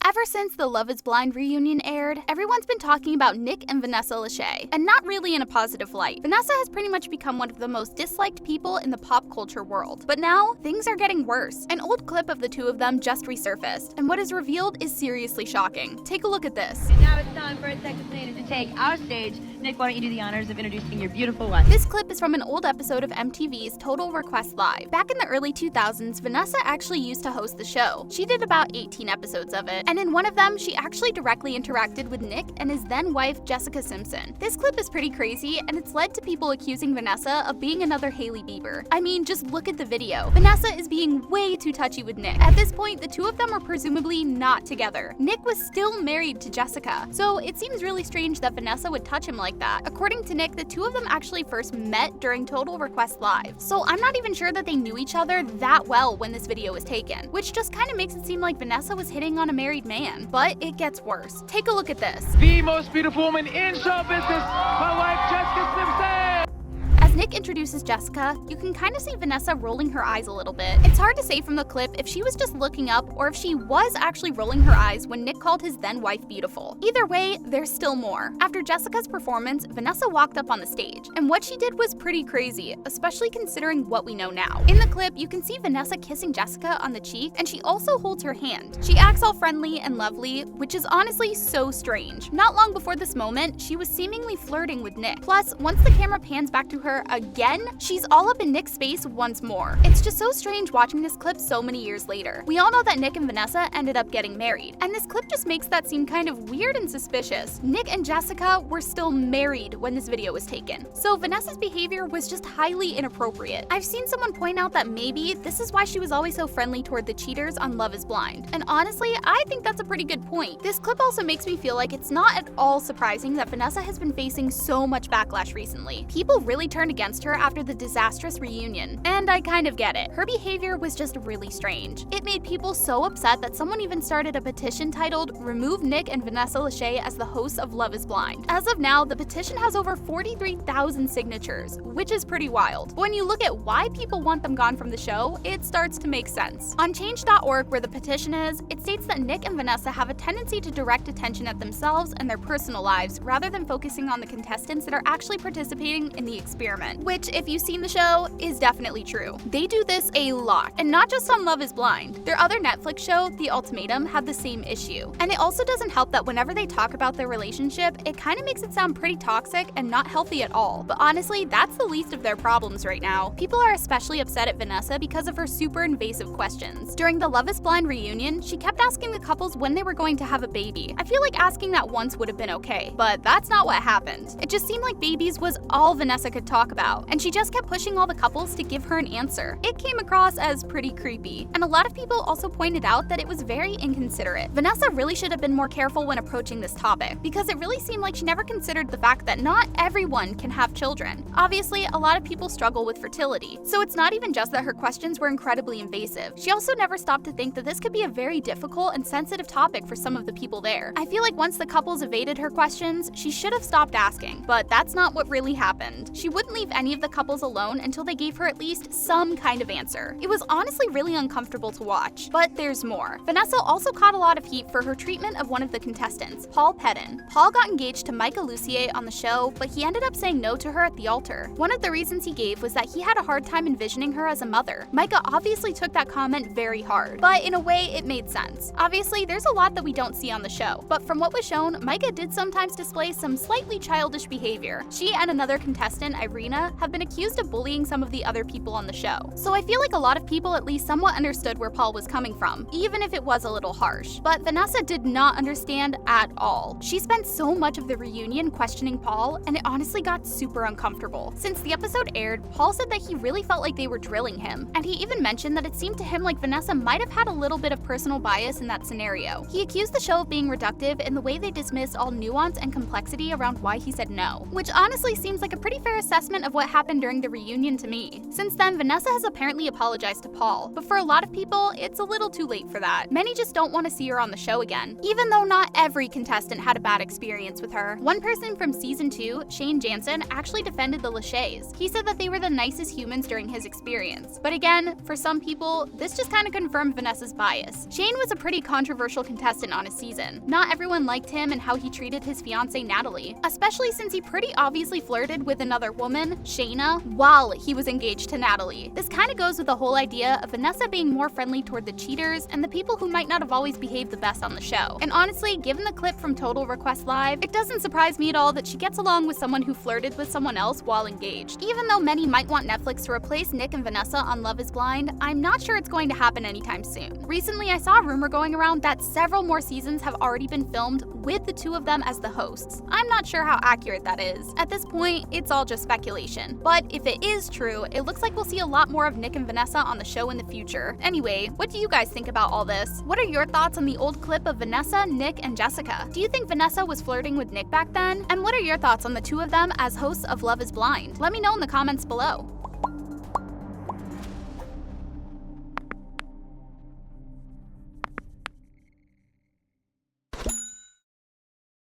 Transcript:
Ever since the Love is Blind reunion aired, everyone's been talking about Nick and Vanessa Lachey, and not really in a positive light. Vanessa has pretty much become one of the most disliked people in the pop culture world. But now, things are getting worse. An old clip of the two of them just resurfaced, and what is revealed is seriously shocking. Take a look at this. And now it's time for a Texas native to take our stage. Nick, why don't you do the honors of introducing your beautiful wife? This clip is from an old episode of MTV's Total Request Live. Back in the early 2000s, Vanessa actually used to host the show. She did about 18 episodes of it, and in one of them, she actually directly interacted with Nick and his then wife, Jessica Simpson. This clip is pretty crazy, and it's led to people accusing Vanessa of being another Hailey Bieber. I mean, just look at the video. Vanessa is being way too touchy with Nick. At this point, the two of them are presumably not together. Nick was still married to Jessica, so it seems really strange that Vanessa would touch him like that. According to Nick, the two of them actually first met during Total Request Live, so I'm not even sure that they knew each other that well when this video was taken, which just kind of makes it seem like Vanessa was hitting on a married man. But it gets worse. Take a look at this. The most beautiful woman in show business, my wife Jessica Simpson! As Nick introduces Jessica, you can kind of see Vanessa rolling her eyes a little bit. It's hard to say from the clip if she was just looking up or if she was actually rolling her eyes when Nick called his then wife beautiful. Either way, there's still more. After Jessica's performance, Vanessa walked up on the stage, and what she did was pretty crazy, especially considering what we know now. In the clip, you can see Vanessa kissing Jessica on the cheek, and she also holds her hand. She acts all friendly and lovely, which is honestly so strange. Not long before this moment, she was seemingly flirting with Nick. Plus, once the camera pans back to her again, she's all up in Nick's face once more. It's just so strange watching this clip so many years later. We all know that Nick and Vanessa ended up getting married, and this clip just makes that seem kind of weird and suspicious. Nick and Jessica were still married when this video was taken, so Vanessa's behavior was just highly inappropriate. I've seen someone point out that maybe this is why she was always so friendly toward the cheaters on Love is Blind, and honestly, I think that's a pretty good point. This clip also makes me feel like it's not at all surprising that Vanessa has been facing so much backlash recently. People really turned against her after the disastrous reunion, and I kind of get it. Her behavior was just really strange. It made people so upset that someone even started a petition titled "Remove Nick and Vanessa Lachey as the hosts of Love is Blind." As of now, the petition has over 43,000 signatures, which is pretty wild. But when you look at why people want them gone from the show, it starts to make sense. On change.org, where the petition is, it states that Nick and Vanessa have a tendency to direct attention at themselves and their personal lives rather than focusing on the contestants that are actually participating in the experiment, which, if you've seen the show, is definitely true. They do this a lot, and not just on Love is Blind. Their other Netflix show, The Ultimatum, had the same issue. And it also doesn't help that whenever they talk about their relationship, it kind of makes it sound pretty toxic and not healthy at all. But honestly, that's the least of their problems right now. People are especially upset at Vanessa because of her super invasive questions. During the Love is Blind reunion, she kept asking the couples when they were going to have a baby. I feel like asking that once would have been okay, but that's not what happened. It just seemed like babies was all Vanessa could talk about, and she just kept pushing all the couples to give her an answer. It came across as pretty creepy, and a lot of people also pointed out that it was very inconsiderate. Vanessa really should have been more careful when approaching this topic, because it really seemed like she never considered the fact that not everyone can have children. Obviously, a lot of people struggle with fertility, so it's not even just that her questions were incredibly invasive. She also never stopped to think that this could be a very difficult and sensitive topic for some of the people there. I feel like once the couples evaded her questions, she should have stopped asking, but that's not what really happened. She wouldn't leave any of the couples alone until they gave her at least some kind of answer. It was honestly really uncomfortable to watch. But there's more. Vanessa also caught a lot of heat for her treatment of one of the contestants, Paul Pedden. Paul got engaged to Micah Lucier on the show, but he ended up saying no to her at the altar. One of the reasons he gave was that he had a hard time envisioning her as a mother. Micah obviously took that comment very hard, but in a way it made sense. Obviously, there's a lot that we don't see on the show, but from what was shown, Micah did sometimes display some slightly childish behavior. She and another contestant, Irina, have been accused of bullying some of the other people on the show. So I feel like a lot of people at least somewhat understood where Paul was coming from, even if it was a little harsh. But Vanessa did not understand at all. She spent so much of the reunion questioning Paul, and it honestly got super uncomfortable. Since the episode aired, Paul said that he really felt like they were drilling him, and he even mentioned that it seemed to him like Vanessa might have had a little bit of personal bias in that scenario. He accused the show of being reductive in the way they dismissed all nuance and complexity around why he said no, which honestly seems like a pretty fair assessment reminiscent of what happened during the reunion to me. Since then, Vanessa has apparently apologized to Paul, but for a lot of people, it's a little too late for that. Many just don't want to see her on the show again, even though not every contestant had a bad experience with her. One person from season 2, Shane Jansen, actually defended the Lacheys. He said that they were the nicest humans during his experience. But again, for some people, this just kind of confirmed Vanessa's bias. Shane was a pretty controversial contestant on his season. Not everyone liked him and how he treated his fiancée Natalie, especially since he pretty obviously flirted with another woman, Shayna, while he was engaged to Natalie. This kind of goes with the whole idea of Vanessa being more friendly toward the cheaters and the people who might not have always behaved the best on the show. And honestly, given the clip from Total Request Live, it doesn't surprise me at all that she gets along with someone who flirted with someone else while engaged. Even though many might want Netflix to replace Nick and Vanessa on Love is Blind, I'm not sure it's going to happen anytime soon. Recently, I saw a rumor going around that several more seasons have already been filmed with the two of them as the hosts. I'm not sure how accurate that is. At this point, it's all just speculation. But if it is true, it looks like we'll see a lot more of Nick and Vanessa on the show in the future. Anyway, what do you guys think about all this? What are your thoughts on the old clip of Vanessa, Nick, and Jessica? Do you think Vanessa was flirting with Nick back then? And what are your thoughts on the two of them as hosts of Love is Blind? Let me know in the comments below.